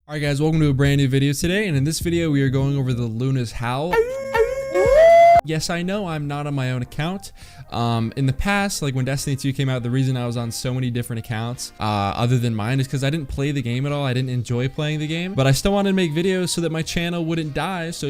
Alright guys, welcome to a brand new video today, and in this video we are going over the Luna's Howl. Yes, I know I'm not on my own account. In the past, like when Destiny 2 came out, the reason I was on so many different accounts other than mine is because I didn't play the game at all. I didn't enjoy playing the game, but I still wanted to make videos so that my channel wouldn't die. So,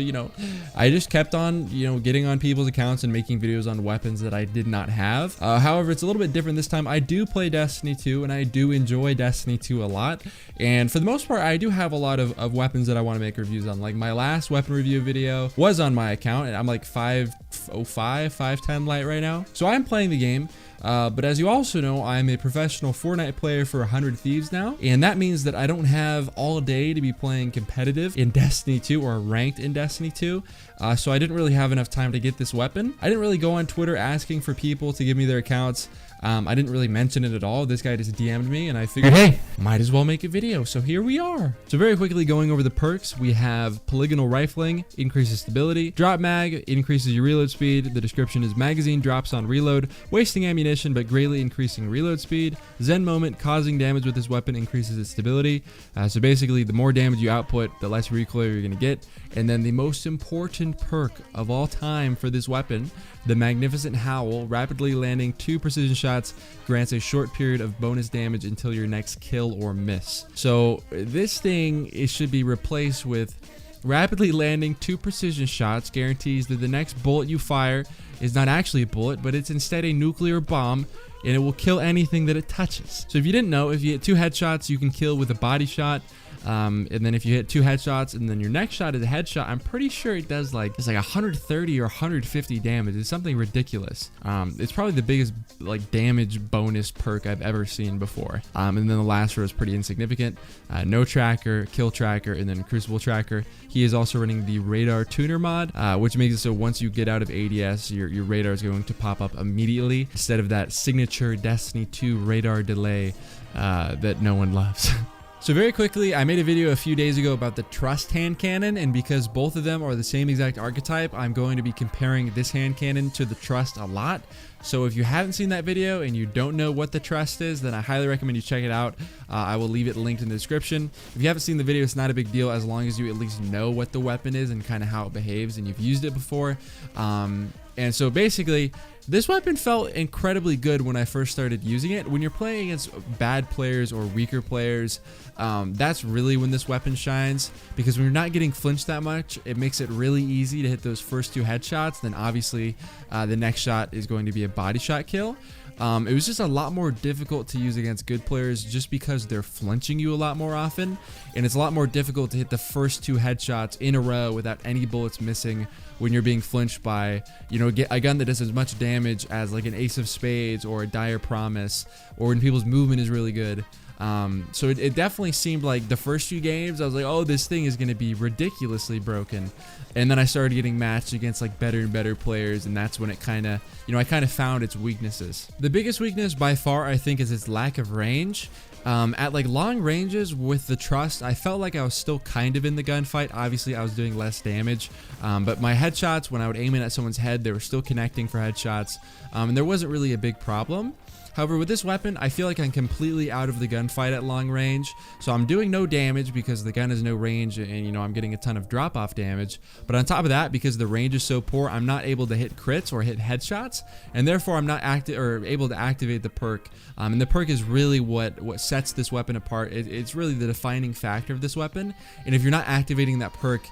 I just kept on, getting on people's accounts and making videos on weapons that I did not have. However, it's a little bit different this time. I do play Destiny 2 and I do enjoy Destiny 2 a lot. And for the most part, I do have a lot of weapons that I want to make reviews on. Like my last weapon review video was on my account and I'm like 505, 510 light right now. So I'm playing the game, but as you also know, I'm a professional Fortnite player for 100 Thieves now, and that means that I don't have all day to be playing competitive in Destiny 2 or ranked in Destiny 2, so I didn't really have enough time to get this weapon. I didn't really go on Twitter asking for people to give me their accounts. I didn't really mention it at all. This guy just DM'd me and I figured, hey, might as well make a video. So here we are. So very quickly going over the perks, we have polygonal rifling, increases stability, drop mag, increases your reload speed. The description is magazine drops on reload, wasting ammunition but greatly increasing reload speed. Zen moment, causing damage with this weapon increases its stability. So basically the more damage you output, the less recoil you're gonna get. And then the most important perk of all time for this weapon, the Magnificent Howl, rapidly landing 2 precision shots, grants a short period of bonus damage until your next kill or miss. So this thing, it should be replaced with rapidly landing 2 precision shots, guarantees that the next bullet you fire is not actually a bullet, but it's instead a nuclear bomb, and it will kill anything that it touches. So if you didn't know, if you hit 2 headshots, you can kill with a body shot. And then if you hit 2 headshots and then your next shot is a headshot, I'm pretty sure it does it's like 130 or 150 damage. It's something ridiculous. It's probably the biggest damage bonus perk I've ever seen before. And then the last row is pretty insignificant. No tracker, kill tracker, and then crucible tracker. He is also running the radar tuner mod, which makes it so once you get out of ADS, your radar is going to pop up immediately instead of that signature Destiny 2 radar delay that no one loves. So very quickly, I made a video a few days ago about the Trust hand cannon, and because both of them are the same exact archetype, I'm going to be comparing this hand cannon to the Trust a lot. So if you haven't seen that video and you don't know what the Trust is, then I highly recommend you check it out. I will leave it linked in the description. If you haven't seen the video, it's not a big deal as long as you at least know what the weapon is and kind of how it behaves and you've used it before. And so basically, this weapon felt incredibly good when I first started using it. When you're playing against bad players or weaker players, that's really when this weapon shines, because when you're not getting flinched that much, it makes it really easy to hit those first 2 headshots. Then obviously the next shot is going to be a body shot kill. It was just a lot more difficult to use against good players just because they're flinching you a lot more often, and it's a lot more difficult to hit the first 2 headshots in a row without any bullets missing when you're being flinched by, a gun that does as much damage as like an Ace of Spades or a Dire Promise, or when people's movement is really good. So it definitely seemed like the first few games I was like, oh, this thing is going to be ridiculously broken, and then I started getting matched against like better and better players, and that's when it kind of, I kind of found its weaknesses. The biggest weakness by far, I think, is its lack of range. At long ranges with the Trust, I felt like I was still kind of in the gunfight. Obviously, I was doing less damage, but my headshots, when I would aim it at someone's head, they were still connecting for headshots, and there wasn't really a big problem. However, with this weapon, I feel like I'm completely out of the gunfight at long range, so I'm doing no damage because the gun has no range, and I'm getting a ton of drop-off damage. But on top of that, because the range is so poor, I'm not able to hit crits or hit headshots, and therefore I'm not able to activate the perk. And the perk is really what sets this weapon apart. It's really the defining factor of this weapon, and if you're not activating that perk,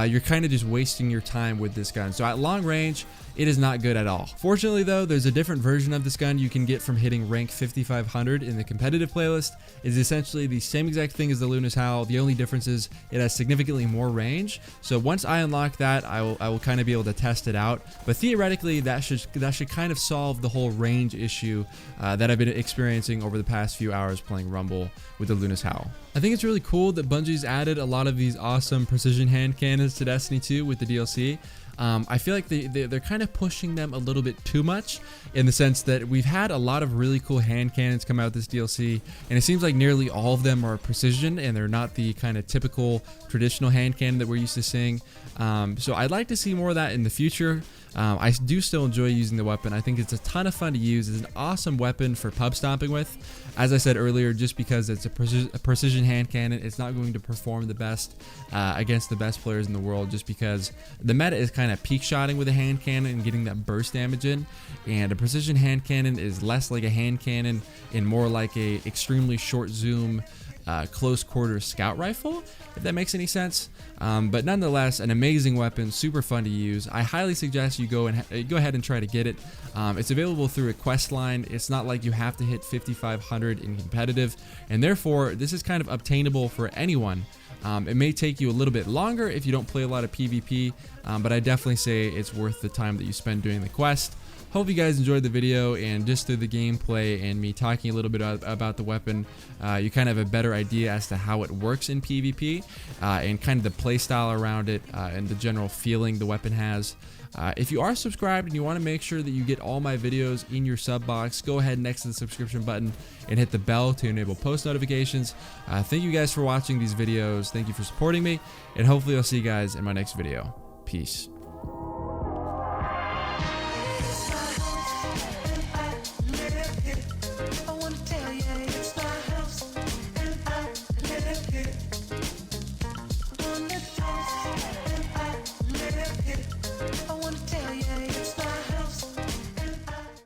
you're kind of just wasting your time with this gun. So at long range, it is not good at all. Fortunately though, there's a different version of this gun you can get from hitting rank 5500 in the competitive playlist. It's essentially the same exact thing as the Luna's Howl. The only difference is it has significantly more range. So once I unlock that, I will kind of be able to test it out. But theoretically, that should kind of solve the whole range issue that I've been experiencing over the past few hours playing Rumble with the Luna's Howl. I think it's really cool that Bungie's added a lot of these awesome precision hand cannons to Destiny 2 with the DLC. I feel like they're kind of pushing them a little bit too much, in the sense that we've had a lot of really cool hand cannons come out this DLC, and it seems like nearly all of them are precision, and they're not the kind of typical traditional hand cannon that we're used to seeing. So I'd like to see more of that in the future. I do still enjoy using the weapon. I think it's a ton of fun to use. It's an awesome weapon for pub stomping with. As I said earlier, just because it's a precision hand cannon, it's not going to perform the best against the best players in the world, just because the meta is kind of peak shotting with a hand cannon and getting that burst damage in, and a precision hand cannon is less like a hand cannon and more like a extremely short zoom close quarter scout rifle, if that makes any sense. But nonetheless, an amazing weapon, super fun to use. I highly suggest you go ahead and try to get it. It's available through a quest line. It's not like you have to hit 5,500 in competitive, and therefore this is kind of obtainable for anyone. It may take you a little bit longer if you don't play a lot of PvP, but I definitely say it's worth the time that you spend doing the quest. Hope you guys enjoyed the video, and just through the gameplay and me talking a little bit about the weapon, you kind of have a better idea as to how it works in PvP, and kind of the playstyle around it, and the general feeling the weapon has. If you are subscribed and you want to make sure that you get all my videos in your sub box, go ahead next to the subscription button and hit the bell to enable post notifications. Thank you guys for watching these videos. Thank you for supporting me, and hopefully I'll see you guys in my next video. Peace.